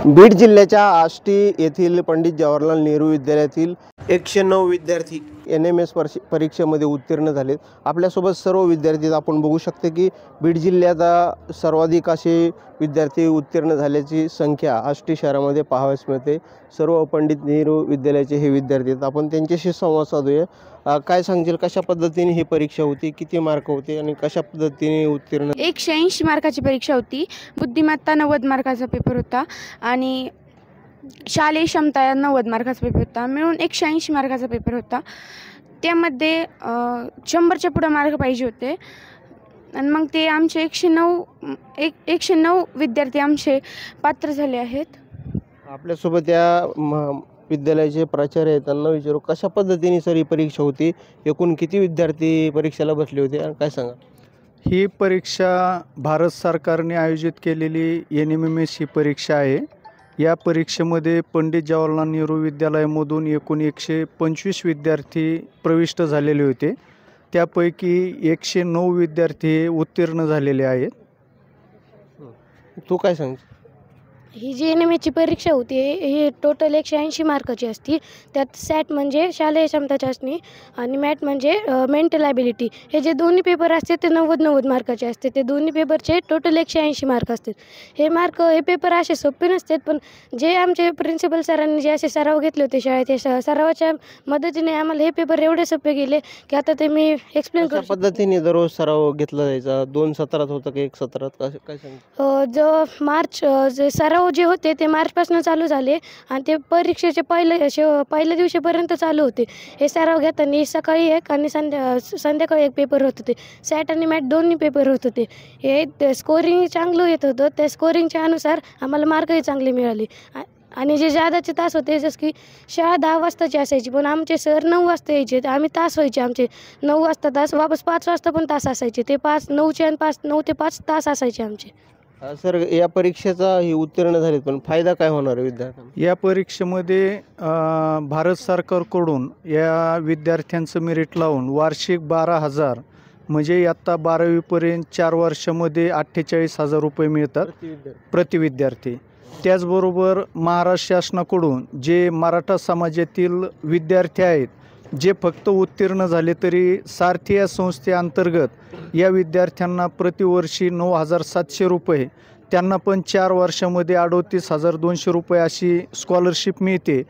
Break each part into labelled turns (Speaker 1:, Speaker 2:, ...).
Speaker 1: बीड जिल्ह्याच्या आष्टी येथील पंडित जवाहरलाल नेहरू विद्यालयातील 109 विद्यार्थी NMS परीक्षेमध्ये उत्तीर्ण झालेत। आपल्यासोबत सर्व विद्यार्थी आपण बघू शकतो की बीड जिल्ह्यात सर्वाधिक असे विद्यार्थी उत्तीर्ण झाल्याची संख्या आष्टी शहरामध्ये पाहावयास मिळते। सर्व पंडित नेहरू विद्यालयाचे हे विद्यार्थी आहेत। आपण त्यांच्याशी संवाद साधूया। काय सांगतील, कशा पद्धतीने ही परीक्षा होती, किती मार्क होते आणि कशा पद्धतीने उत्तीर्ण?
Speaker 2: 180 मार्काची परीक्षा होती। बुद्धिमत्ता 90 मार्काचा पेपर होता आणि शालेय क्षमता 90 मार्काचा पेपर होता। मिळून 180 मार्काचा पेपर होता। त्यामध्ये 100च्या पुढे मार्क पाहिजे होते आणि मग ते आमचे 109 विद्यार्थी आमचे पात्र झाले आहेत।
Speaker 1: आपल्यासोबत या विद्यालयाचे प्राचार्य आहेत, त्यांना विचारू कशा पद्धतीने सर ही परीक्षा होती, एकूण किती विद्यार्थी परीक्षेला बसले होते आणि काय सांगा?
Speaker 3: ही परीक्षा भारत सरकारने आयोजित केलेली NMS ही परीक्षा आहे। या परीक्षेमध्ये पंडित जवाहरलाल नेहरू विद्यालयामधून एकूण 125 विद्यार्थी प्रविष्ट झालेले होते। त्यापैकी 109 विद्यार्थी उत्तीर्ण झालेले आहेत।
Speaker 1: तू काय सांगशील?
Speaker 4: ही जी NMSची परीक्षा होती ही टोटल 180 मार्काची असते। त्यात सॅट म्हणजे शालेय क्षमता चाचणी आणि मॅट म्हणजे मेंटल ॲबिलिटी। हे जे दोन्ही पेपर असते ते 90 मार्काचे असते। ते दोन्ही पेपरचे टोटल 180 मार्क असतात। हे पेपर असे सोपे नसतात, पण जे आमचे प्रिन्सिपल सरांनी जे असे सराव घेतले होते शाळेत, ते सरावाच्या मदतीने आम्हाला हे पेपर एवढे सोपे गेले की आता ते मी एक्सप्लेन करू शकतो।
Speaker 1: पद्धतीने दररोज सराव घेतला जायचा? 2 सत्रात होतं की 1 सत्रात, काय सांगशील?
Speaker 4: जो मार्च जे सराव जे होते ते मार्चपासून चालू झाले आणि ते परीक्षेचे पहिल्या दिवशीपर्यंत चालू होते। हे सराव घेताना सकाळी एक आणि संध्याकाळी एक पेपर होत होते। सॅट आणि मॅट दोन्ही पेपर होत होते। हे स्कोरिंग चांगलं येत होतं, त्या स्कोरिंगच्या अनुसार आम्हाला मार्कही चांगले मिळाले। आणि जे जादाचे तास होते, जसं की शाळा 10 वाजताची असायची, पण आमचे सर 9 वाजता यायचे। आम्ही तास व्हायचे आमचे 9 वाजता तास, वापस 5 वाजता पण तास असायचे। ते 9 ते 5 तास असायचे आमचे।
Speaker 1: सर, या परीक्षेचा ही उत्तीर्ण झाले, पण फायदा काय होणार आहे विद्यार्थ्यांना?
Speaker 3: या परीक्षेमध्ये भारत सरकारकडून या विद्यार्थ्यांचं मेरिट लावून वार्षिक 12,000 म्हणजे इयत्ता 12वीपर्यंत 4 वर्षामध्ये 48,000 रुपये मिळतात प्रति विद्यार्थी। त्याचबरोबर महाराष्ट्र शासनाकडून जे मराठा समाजातील विद्यार्थी आहेत, जे फक्त उत्तीर्ण झाले तरी सारथी या संस्थेअंतर्गत या विद्यार्थ्यांना प्रतिवर्षी 9,700 रुपये, त्यांना पण 4 वर्षामध्ये 38,200 रुपये अशी स्कॉलरशिप मिळते।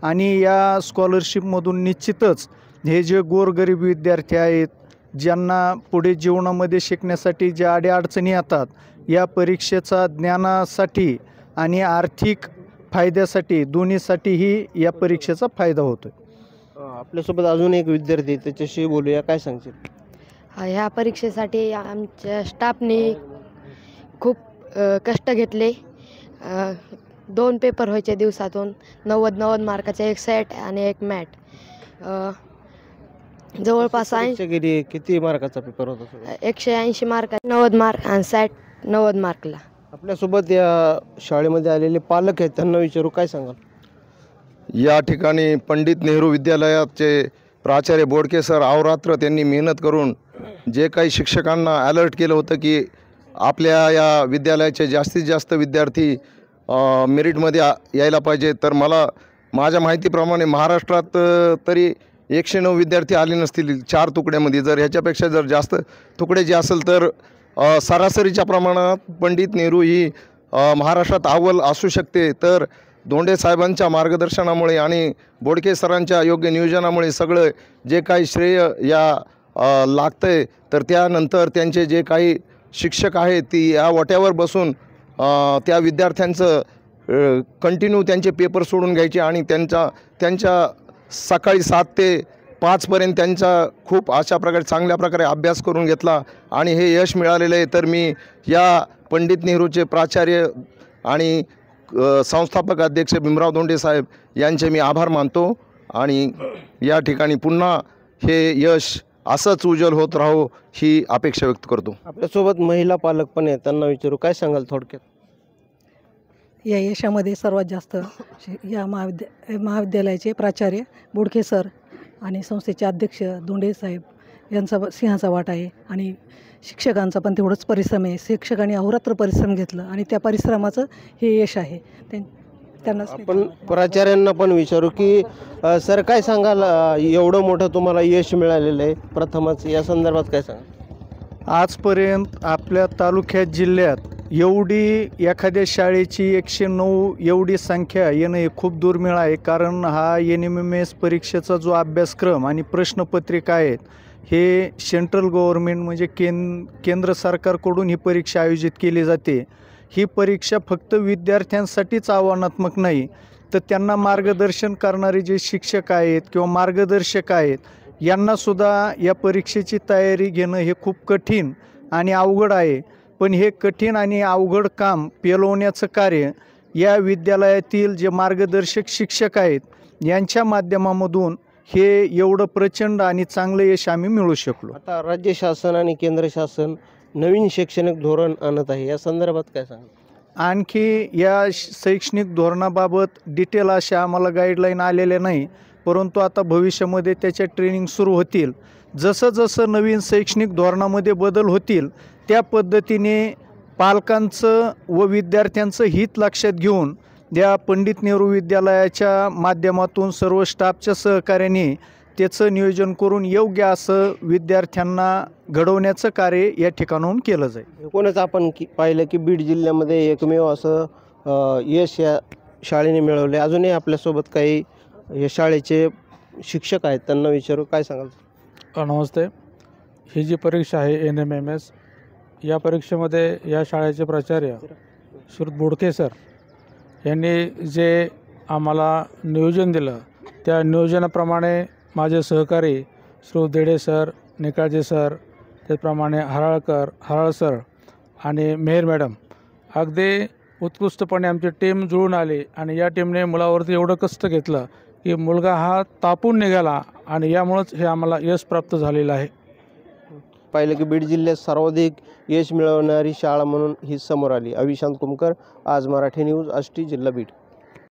Speaker 3: आणि या स्कॉलरशिपमधून निश्चितच हे जे गोरगरीब विद्यार्थी आहेत, ज्यांना पुढे जीवनामध्ये शिकण्यासाठी ज्या अडीअडचणी येतात, या परीक्षेचा ज्ञानासाठी आणि आर्थिक फायद्यासाठी दोन्हीसाठीही या परीक्षेचा फायदा होतो।
Speaker 1: आपल्यासोबत अजून एक विद्यार्थी, त्याच्याशी बोलूया। काय सांगशील?
Speaker 4: ह्या परीक्षेसाठी आमच्या स्टाफने खूप कष्ट घेतले। 2 पेपर व्हायचे दिवसातून, 90 मार्काचे, एक सॅट आणि एक मॅट। जवळपास
Speaker 1: किती मार्काचा पेपर होता?
Speaker 4: 180 मार्क, 90 मार्क आणि सॅट 90 मार्कला।
Speaker 1: आपल्यासोबत या शाळेमध्ये आलेले पालक आहेत, त्यांना विचारू, काय सांगाल?
Speaker 5: या ठिकाणी पंडित नेहरू विद्यालयाचे प्राचार्य बोडके सर अहोरात्र त्यांनी मेहनत करून जे काही शिक्षकांना अलर्ट केलं होतं की आपल्या या विद्यालयाचे जास्तीत जास्त विद्यार्थी मेरिटमध्ये यायला पाहिजे, तर माझ्या माहितीप्रमाणे महाराष्ट्रात तरी 109 विद्यार्थी आले नसतील 4 तुकड्यामध्ये। जर ह्याच्यापेक्षा जर जास्त तुकडे जे असेल तर सरासरीच्या प्रमाणात पंडित नेहरू ही महाराष्ट्रात अव्वल असू शकते। तर धोंडे साहेबांच्या मार्गदर्शनामुळे आणि बोडके सरांच्या योग्य नियोजनामुळे सगळं जे काही श्रेय या लागतं आहे, तर त्यानंतर त्यांचे जे काही शिक्षक आहेत ती या वाट्यावर बसून त्या विद्यार्थ्यांचं कंटिन्यू त्यांचे पेपर सोडून घ्यायचे आणि त्यांच्या सकाळी 7 ते 5पर्यंत त्यांचा खूप अशा प्रकारे चांगल्या प्रकारे अभ्यास करून घेतला आणि हे यश मिळालेलं आहे। तर मी या पंडित नेहरूचे प्राचार्य आणि संस्थापक अध्यक्ष भीमराव धोंडे साहेब यांचे मी आभार मानतो आणि या ठिकाणी पुन्हा हे यश असंच उज्ज्वल होत राहो ही अपेक्षा व्यक्त करतो।
Speaker 1: आपल्यासोबत महिला पालक पण आहेत, त्यांना विचारू, काय सांगाल थोडक्यात?
Speaker 6: या यशामध्ये सर्वात जास्त या महाविद्यालयाचे प्राचार्य बोडके सर आणि संस्थेचे अध्यक्ष धोंडे साहेब यांचा सिंहाचा वाटा आहे आणि शिक्षकांचा पण तेवढंच परिश्रम आहे। शिक्षकांनी अहोरात्र परिश्रम घेतलं आणि त्या परिश्रमाचं हे यश आहे। त्यांनाच
Speaker 1: आपण प्राचार्यांना पण विचारू की सर काय सांगाल, एवढं मोठं तुम्हाला यश मिळालेलं आहे प्रथमच, या संदर्भात काय सांगाल?
Speaker 3: आजपर्यंत आपल्या तालुक्यात जिल्ह्यात एवढी एखाद्या शाळेची 109 एवढी संख्या येणं हे खूप दुर्मिळ आहे. कारण हा NMMS परीक्षेचा जो अभ्यासक्रम आणि प्रश्नपत्रिका आहेत हे सेंट्रल गव्हर्नमेंट म्हणजे केंद्र सरकारकडून ही परीक्षा आयोजित केली जाते. ही परीक्षा फक्त विद्यार्थ्यांसाठीच आव्हानात्मक नाही, तर त्यांना मार्गदर्शन करणारे जे शिक्षक आहेत किंवा मार्गदर्शक आहेत यांनासुद्धा या परीक्षेची तयारी घेणं हे खूप कठीण आणि अवघड आहे. पण हे कठीण आणि अवघड काम पेलवण्याचं कार्य या विद्यालयातील जे मार्गदर्शक शिक्षक आहेत यांच्या माध्यमामधून हे एवढं प्रचंड आणि चांगलं यश आम्ही मिळवू शकलो.
Speaker 1: आता राज्य शासन आणि केंद्र शासन नवीन शैक्षणिक धोरण आणत आहे, या संदर्भात काय सांगाल?
Speaker 3: आणखी या शैक्षणिक धोरणाबाबत डिटेल अशा आम्हाला गाईडलाईन आलेल्या नाही, परंतु आता भविष्यामध्ये त्याच्या ट्रेनिंग सुरू होतील. जसं जसं नवीन शैक्षणिक धोरणामध्ये बदल होतील त्या पद्धतीने पालकांचं व विद्यार्थ्यांचं हित लक्षात घेऊन या पंडित नेहरू विद्यालयाच्या माध्यमातून सर्व स्टाफच्या सहकार्याने त्याचं नियोजन करून योग्य असं विद्यार्थ्यांना घडवण्याचं कार्य या ठिकाणाहून केलं जाईल.
Speaker 1: एकूणच आपण पाहिलं की बीड जिल्ह्यामध्ये एकमेव असं यश या शाळेने मिळवले. अजूनही आपल्यासोबत काही या शाळेचे शिक्षक आहेत, त्यांना विचारू, काय सांगाल?
Speaker 7: नमस्ते. ही जी परीक्षा आहे NMMS, या परीक्षेमध्ये या शाळेचे प्राचार्य श्री बोडके सर यांनी जे आम्हाला नियोजन दिलं त्या नियोजनाप्रमाणे माझे सहकारी श्री देडे सर, निकाळजे सर, त्याचप्रमाणे हराळ सर आणि मेहर मॅडम अगदी उत्कृष्टपणे आमची टीम जुळून आली आणि या टीमने मुलावरती एवढं कष्ट घेतलं की मुलगा हा तापून निघाला आणि यामुळंच हे आम्हाला यश प्राप्त झालेलं आहे.
Speaker 1: पाहिलं की बीड जिल्ह्यात सर्वाधिक यश मिळवणारी शाळा म्हणून ही समोर आली. अविशांत कुमकर, आज मराठी न्यूज, आष्टी, जिल्हा बीड.